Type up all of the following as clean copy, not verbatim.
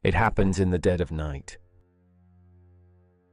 It happens in the dead of night.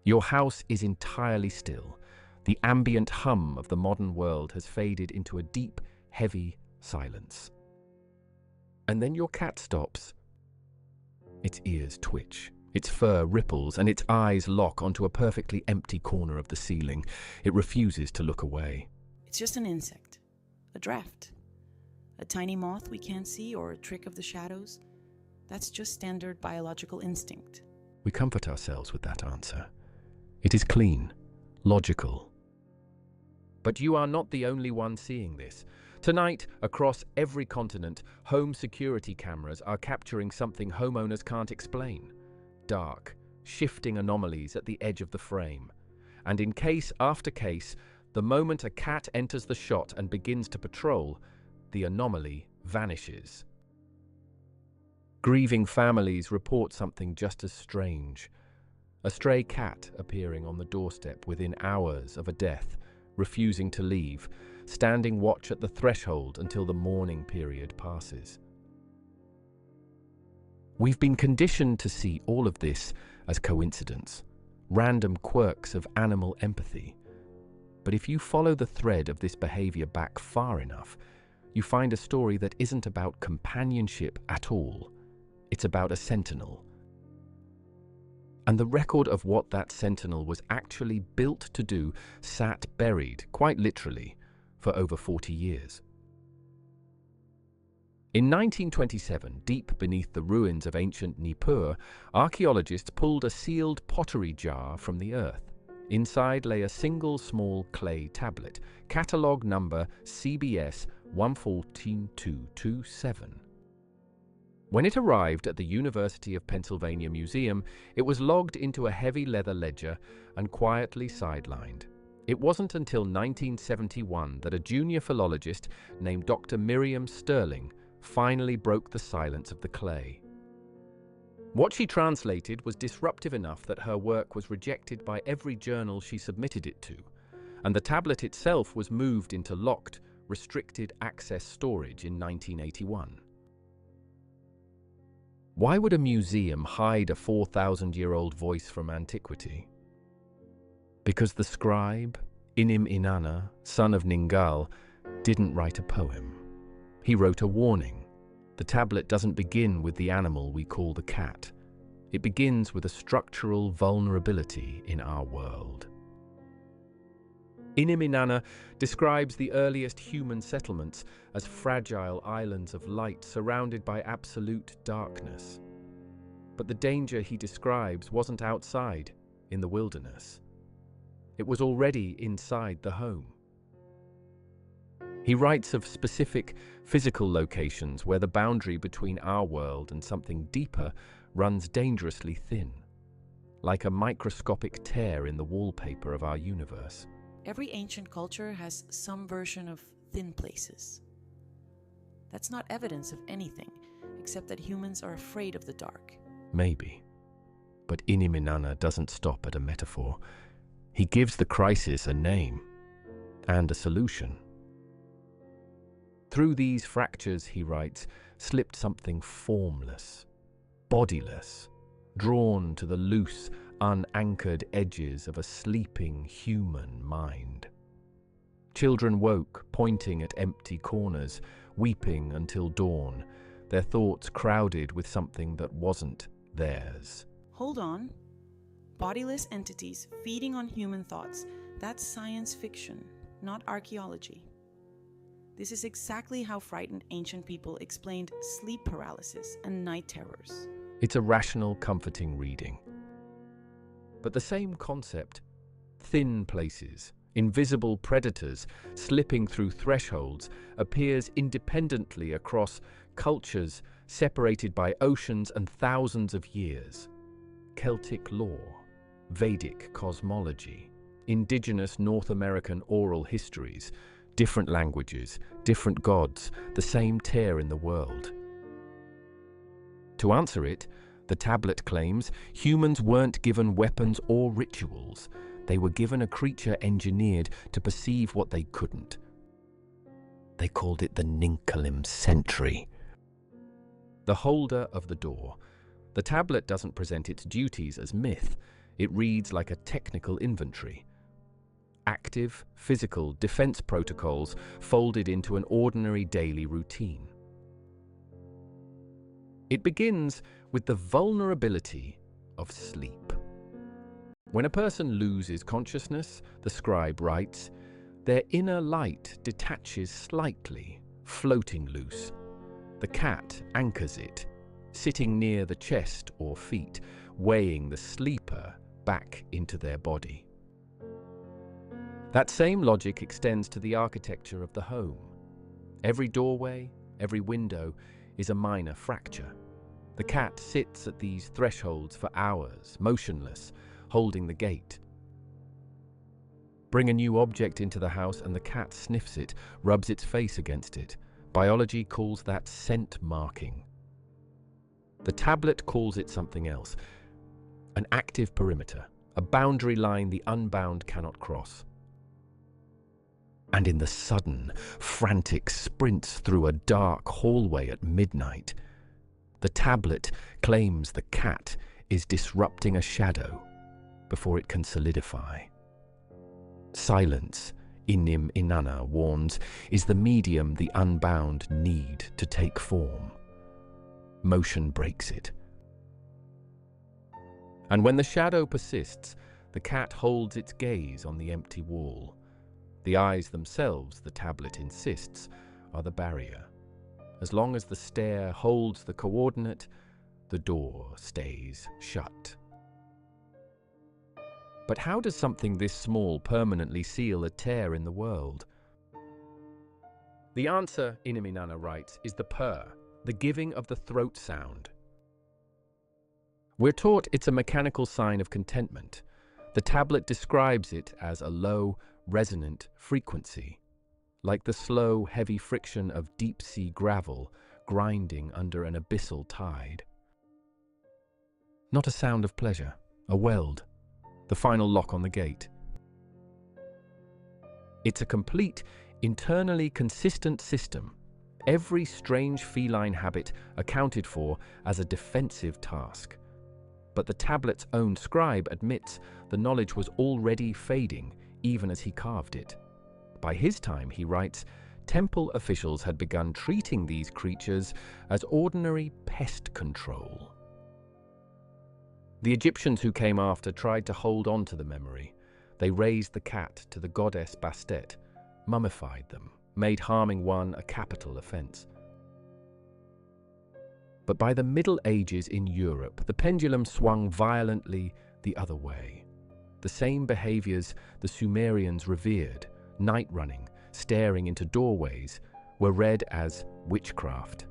Your house is entirely still. The ambient hum of the modern world has faded into a deep, heavy silence. And then your cat stops. Its ears twitch, its fur ripples, and its eyes lock onto a perfectly empty corner of the ceiling. It refuses to look away. It's just an insect, a draft, a tiny moth we can't see, or a trick of the shadows. That's just standard biological instinct. We comfort ourselves with that answer. It is clean, logical. But you are not the only one seeing this. Tonight, across every continent, home security cameras are capturing something homeowners can't explain. Dark, shifting anomalies at the edge of the frame. And in case after case, the moment a cat enters the shot and begins to patrol, the anomaly vanishes. Grieving families report something just as strange. A stray cat appearing on the doorstep within hours of a death, refusing to leave, standing watch at the threshold until the mourning period passes. We've been conditioned to see all of this as coincidence, random quirks of animal empathy. But if you follow the thread of this behavior back far enough, you find a story that isn't about companionship at all. It's about a sentinel. And the record of what that sentinel was actually built to do sat buried, quite literally, for over 40 years. In 1927, deep beneath the ruins of ancient Nippur, archaeologists pulled a sealed pottery jar from the earth. Inside lay a single small clay tablet, catalogue number CBS 114227. When it arrived at the University of Pennsylvania Museum, it was logged into a heavy leather ledger and quietly sidelined. It wasn't until 1971 that a junior philologist named Dr. Miriam Sterling finally broke the silence of the clay. What she translated was disruptive enough that her work was rejected by every journal she submitted it to, and the tablet itself was moved into locked, restricted access storage in 1981. Why would a museum hide a 4,000-year-old voice from antiquity? Because the scribe, Inim Inanna, son of Ningal, didn't write a poem. He wrote a warning. The tablet doesn't begin with the animal we call the cat. It begins with a structural vulnerability in our world. Inim Inanna describes the earliest human settlements as fragile islands of light surrounded by absolute darkness. But the danger he describes wasn't outside, in the wilderness. It was already inside the home. He writes of specific physical locations where the boundary between our world and something deeper runs dangerously thin, like a microscopic tear in the wallpaper of our universe. Every ancient culture has some version of thin places. That's not evidence of anything, except that humans are afraid of the dark. Maybe. But Inim Inanna doesn't stop at a metaphor. He gives the crisis a name and a solution. Through these fractures, he writes, slipped something formless, bodiless, drawn to the loose, unanchored edges of a sleeping human mind. Children woke, pointing at empty corners, weeping until dawn, their thoughts crowded with something that wasn't theirs. Hold on. Bodiless entities feeding on human thoughts. That's science fiction, not archaeology. This is exactly how frightened ancient people explained sleep paralysis and night terrors. It's a rational, comforting reading. But the same concept, thin places, invisible predators slipping through thresholds, appears independently across cultures separated by oceans and thousands of years. Celtic lore, Vedic cosmology, indigenous North American oral histories, different languages, different gods, the same tear in the world. To answer it, the tablet claims humans weren't given weapons or rituals. They were given a creature engineered to perceive what they couldn't. They called it the Ninkalim Sentry. The holder of the door, The tablet doesn't present its duties as myth. It reads like a technical inventory. Active, physical defense protocols folded into an ordinary daily routine. It begins with the vulnerability of sleep. When a person loses consciousness, the scribe writes, their inner light detaches slightly, floating loose. The cat anchors it, sitting near the chest or feet, weighing the sleeper back into their body. That same logic extends to the architecture of the home. Every doorway, every window is a minor fracture. The cat sits at these thresholds for hours, motionless, holding the gate. Bring a new object into the house and the cat sniffs it, rubs its face against it. Biology calls that scent marking. The tablet calls it something else. An active perimeter, a boundary line the unbound cannot cross. And in the sudden, frantic sprints through a dark hallway at midnight, the tablet claims the cat is disrupting a shadow before it can solidify. Silence, Inim Inanna warns, is the medium the unbound need to take form. Motion breaks it. And when the shadow persists, the cat holds its gaze on the empty wall. The eyes themselves, the tablet insists, are the barrier. As long as the stare holds the coordinate, the door stays shut. But how does something this small permanently seal a tear in the world? The answer, Inim Inanna writes, is the purr, the giving of the throat sound. We're taught it's a mechanical sign of contentment. The tablet describes it as a low, resonant frequency, like the slow, heavy friction of deep-sea gravel grinding under an abyssal tide. Not a sound of pleasure, a weld, the final lock on the gate. It's a complete, internally consistent system, every strange feline habit accounted for as a defensive task. But the tablet's own scribe admits the knowledge was already fading even as he carved it. By his time, he writes, temple officials had begun treating these creatures as ordinary pest control. The Egyptians who came after tried to hold on to the memory. They raised the cat to the goddess Bastet, mummified them, made harming one a capital offense. But by the Middle Ages in Europe, the pendulum swung violently the other way. The same behaviors the Sumerians revered, night running, staring into doorways, were read as witchcraft.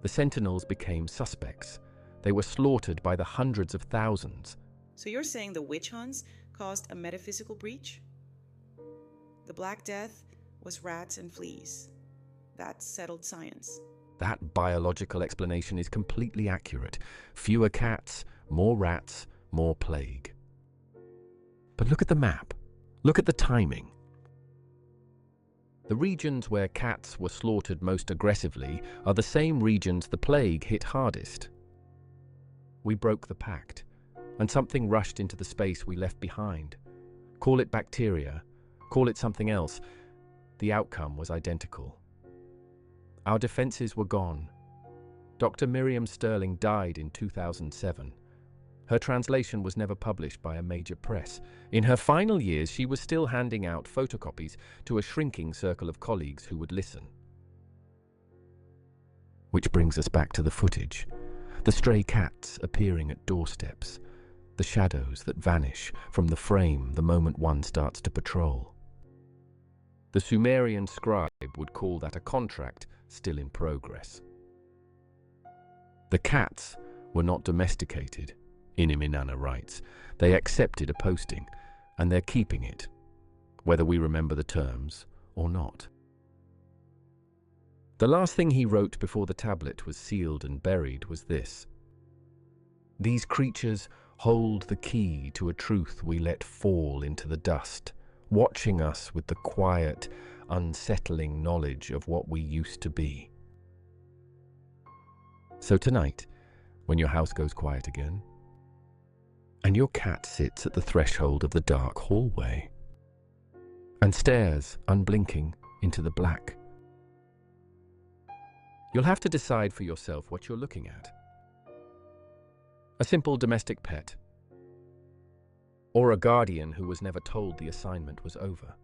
The sentinels became suspects. They were slaughtered by the hundreds of thousands. So you're saying the witch hunts caused a metaphysical breach? The Black Death was rats and fleas. That's settled science. That biological explanation is completely accurate. Fewer cats, more rats, more plague. But look at the map. Look at the timing. The regions where cats were slaughtered most aggressively are the same regions the plague hit hardest. We broke the pact, and something rushed into the space we left behind. Call it bacteria, call it something else. The outcome was identical. Our defenses were gone. Dr. Miriam Sterling died in 2007. Her translation was never published by a major press. In her final years, she was still handing out photocopies to a shrinking circle of colleagues who would listen. Which brings us back to the footage. The stray cats appearing at doorsteps. The shadows that vanish from the frame the moment one starts to patrol. The Sumerian scribe would call that a contract still in progress. The cats were not domesticated, Inim Inanna writes. They accepted a posting, and they're keeping it, whether we remember the terms or not. The last thing he wrote before the tablet was sealed and buried was this: these creatures hold the key to a truth we let fall into the dust, watching us with the quiet, unsettling knowledge of what we used to be. So tonight, When your house goes quiet again, and your cat sits at the threshold of the dark hallway and stares, unblinking, into the black. You'll have to decide for yourself what you're looking at. A simple domestic pet, or a guardian who was never told the assignment was over.